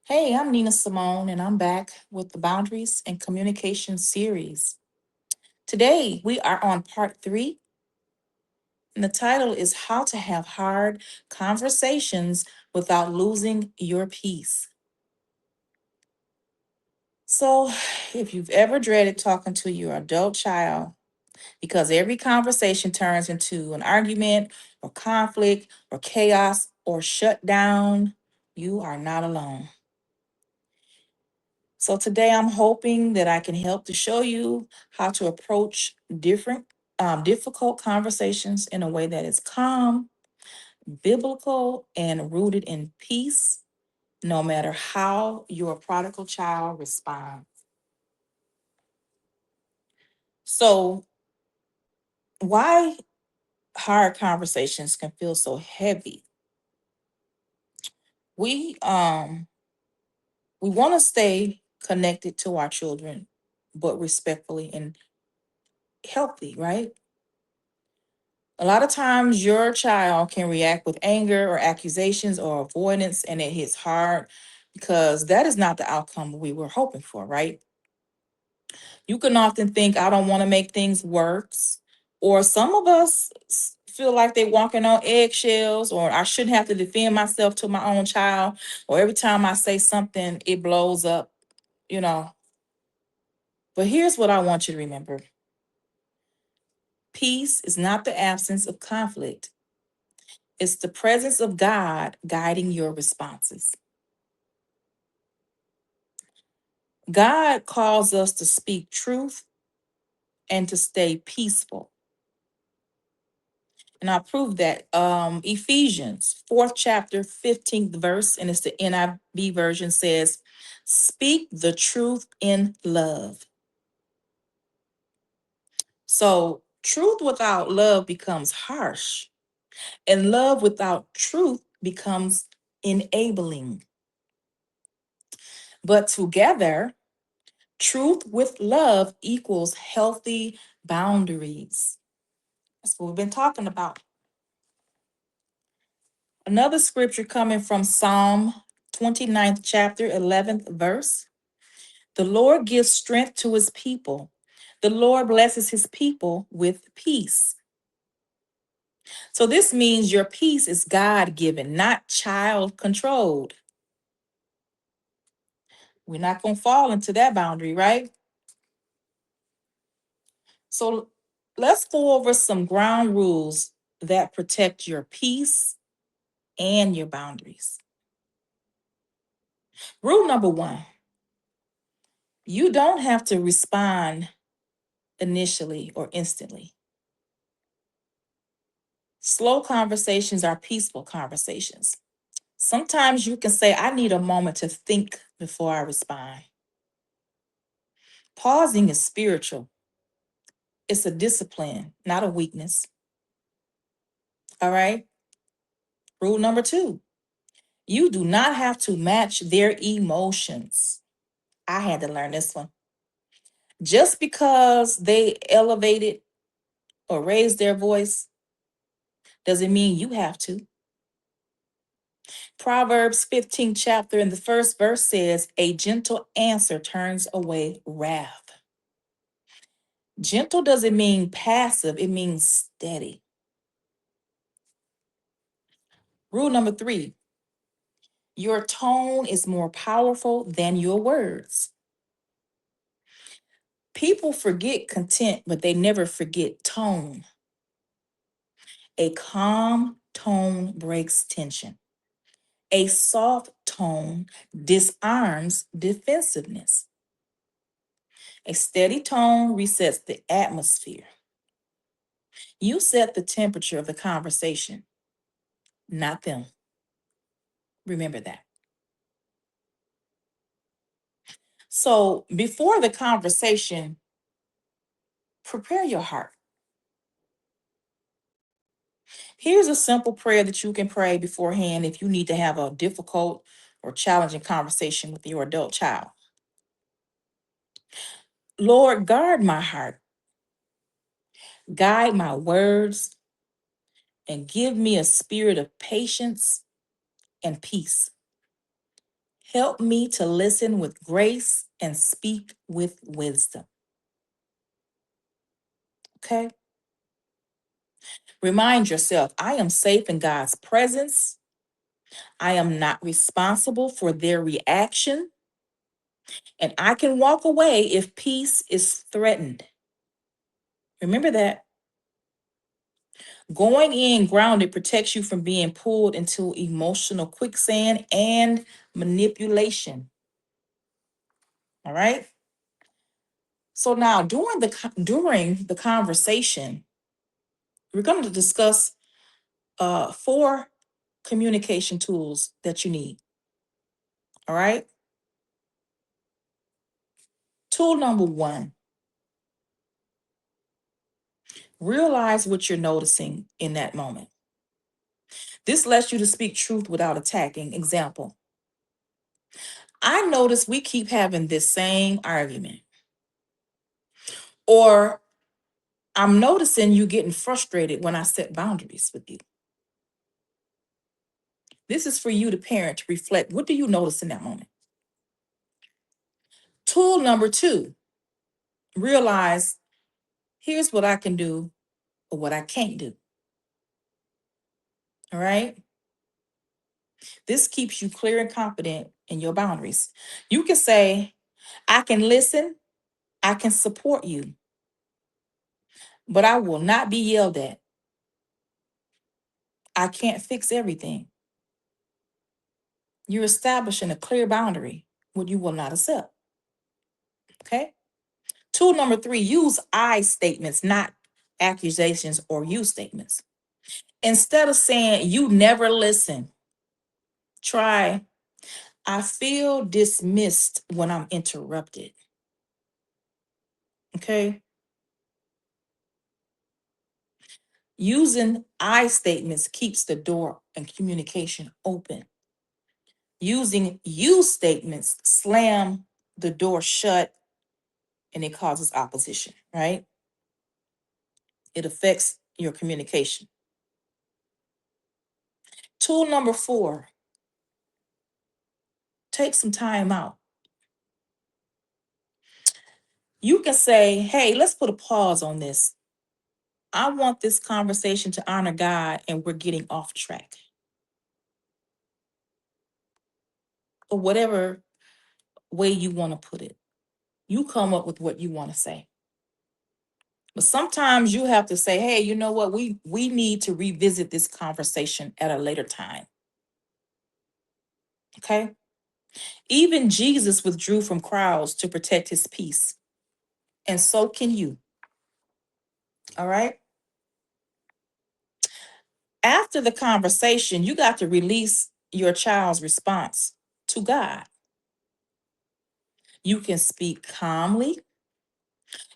Hey, I'm Nina Simone, and I'm back with the Boundaries and Communication series. Today, we are on part three, and the title is How to Have Hard Conversations Without Losing Your Peace. So, if you've ever dreaded talking to your adult child because every conversation turns into an argument or conflict or chaos or shutdown, you are not alone. So today I'm hoping that I can help to show you how to approach difficult conversations in a way that is calm, biblical, and rooted in peace, no matter how your prodigal child responds. So, why hard conversations can feel so heavy? We um we want to stay connected to our children, but respectfully and healthy, right? A lot of times your child can react with anger or accusations or avoidance, and it hits hard because that is not the outcome we were hoping for, right? You can often think, I don't want to make things worse. Or some of us feel like they're walking on eggshells, or I shouldn't have to defend myself to my own child, or every time I say something, it blows up, you know. But here's what I want you to remember: peace is not the absence of conflict. It's the presence of God guiding your responses. God calls us to speak truth and to stay peaceful. And I prove that Ephesians 4th chapter, 15th verse, and it's the NIV version says, speak the truth in love. So truth without love becomes harsh, and love without truth becomes enabling. But together, truth with love equals healthy boundaries. That's what we've been talking about. Another scripture coming from Psalm 29th chapter, 11th verse. The Lord gives strength to his people. The Lord blesses his people with peace. So this means your peace is God given, not child controlled. We're not going to fall into that boundary, right? So let's go over some ground rules that protect your peace and your boundaries. Rule number one: you don't have to respond initially or instantly. Slow conversations are peaceful conversations. Sometimes you can say, I need a moment to think before I respond. Pausing is spiritual, it's a discipline, not a weakness. All right. Rule number two: you do not have to match their emotions. I had to learn this one. Just because they elevated or raised their voice doesn't mean you have to. Proverbs 15th chapter in the first verse says, a gentle answer turns away wrath. Gentle doesn't mean passive, it means steady. Rule number three: your tone is more powerful than your words. People forget content, but they never forget tone. A calm tone breaks tension. A soft tone disarms defensiveness. A steady tone resets the atmosphere. You set the temperature of the conversation, not them. Remember that. So before the conversation, prepare your heart. Here's a simple prayer that you can pray beforehand if you need to have a difficult or challenging conversation with your adult child. Lord, guard my heart, guide my words, and give me a spirit of patience and peace. Help me to listen with grace and speak with wisdom. Okay? Remind yourself, I am safe in God's presence. I am not responsible for their reaction, and I can walk away if peace is threatened. Remember that. Going in grounded protects you from being pulled into emotional quicksand and manipulation. All right? So now during the conversation, we're going to discuss four communication tools that you need. All right? Tool number one, realize what you're noticing in that moment. This lets you to speak truth without attacking. Example, I notice we keep having this same argument. Or I'm noticing you getting frustrated when I set boundaries with you. This is for you, the parent, to reflect. What do you notice in that moment? Tool number two, realize here's what I can do or what I can't do. All right? This keeps you clear and confident in your boundaries. You can say, I can listen, I can support you, but I will not be yelled at. I can't fix everything. You're establishing a clear boundary, what you will not accept. Okay? Tool number three, use I statements, not accusations or you statements. Instead of saying, you never listen, try, I feel dismissed when I'm interrupted. Okay? Using I statements keeps the door and communication open. Using you statements slam the door shut and it causes opposition, right? It affects your communication. Tool number four, take some time out. You can say, hey, let's put a pause on this. I want this conversation to honor God and we're getting off track. Or whatever way you want to put it. You come up with what you want to say. But sometimes you have to say, hey, you know what? We need to revisit this conversation at a later time. Okay? Even Jesus withdrew from crowds to protect his peace. And so can you. All right? After the conversation, you got to release your child's response to God. You can speak calmly.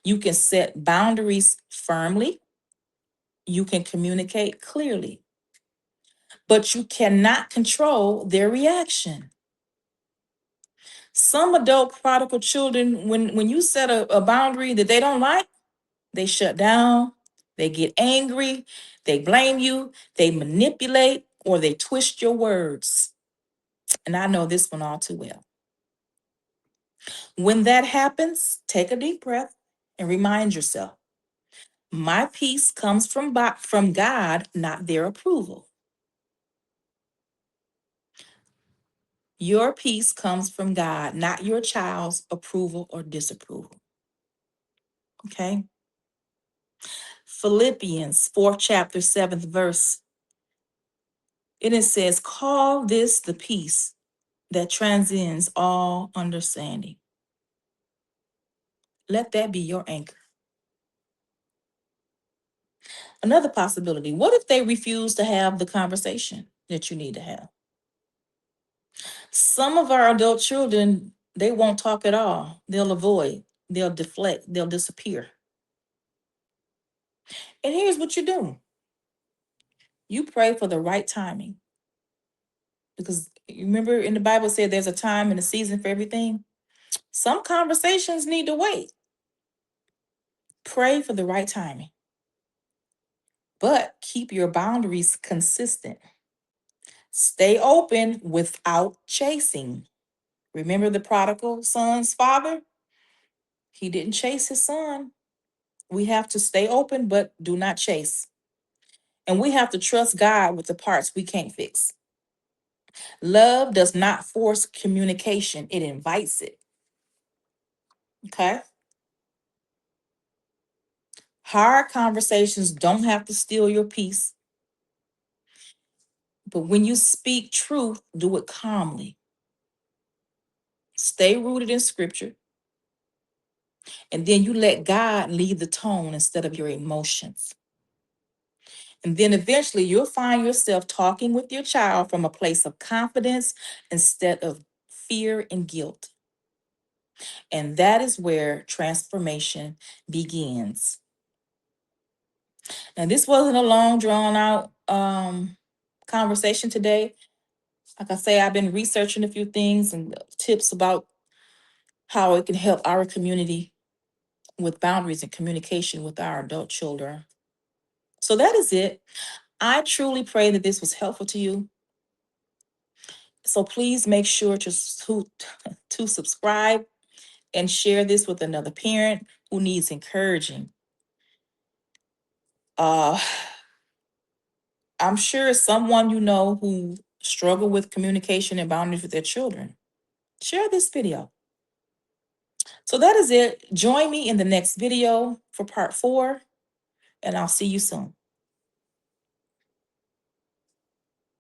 You can set boundaries firmly. You can communicate clearly. But you cannot control their reaction. Some adult prodigal children, when you set a boundary that they don't like, they shut down, they get angry, they blame you, they manipulate, or they twist your words. And I know this one all too well. When that happens, take a deep breath and remind yourself, my peace comes from God, not their approval. Your peace comes from God, not your child's approval or disapproval. Okay? Philippians 4th chapter, 7th verse. And it says, call this the peace that transcends all understanding. Let that be your anchor. Another possibility, what if they refuse to have the conversation that you need to have? Some of our adult children, they won't talk at all. They'll avoid, they'll deflect, they'll disappear. And here's what you do. You pray for the right timing. Because you remember in the Bible said there's a time and a season for everything. Some conversations need to wait. Pray for the right timing. But keep your boundaries consistent. Stay open without chasing. Remember the prodigal son's father? He didn't chase his son. We have to stay open, but do not chase. And we have to trust God with the parts we can't fix. Love does not force communication, it invites it. Okay? Hard conversations don't have to steal your peace, but when you speak truth, do it calmly. Stay rooted in scripture, and then you let God lead the tone instead of your emotions. And then eventually you'll find yourself talking with your child from a place of confidence instead of fear and guilt. And that is where transformation begins. Now, this wasn't a long, drawn out conversation today. Like I say, I've been researching a few things and tips about how it can help our community with boundaries and communication with our adult children. So that is it. I truly pray that this was helpful to you. So please make sure to subscribe and share this with another parent who needs encouraging. Uh, I'm sure someone you know who struggle with communication and boundaries with their children. Share this video. So that is it. Join me in the next video for part 4, and I'll see you soon.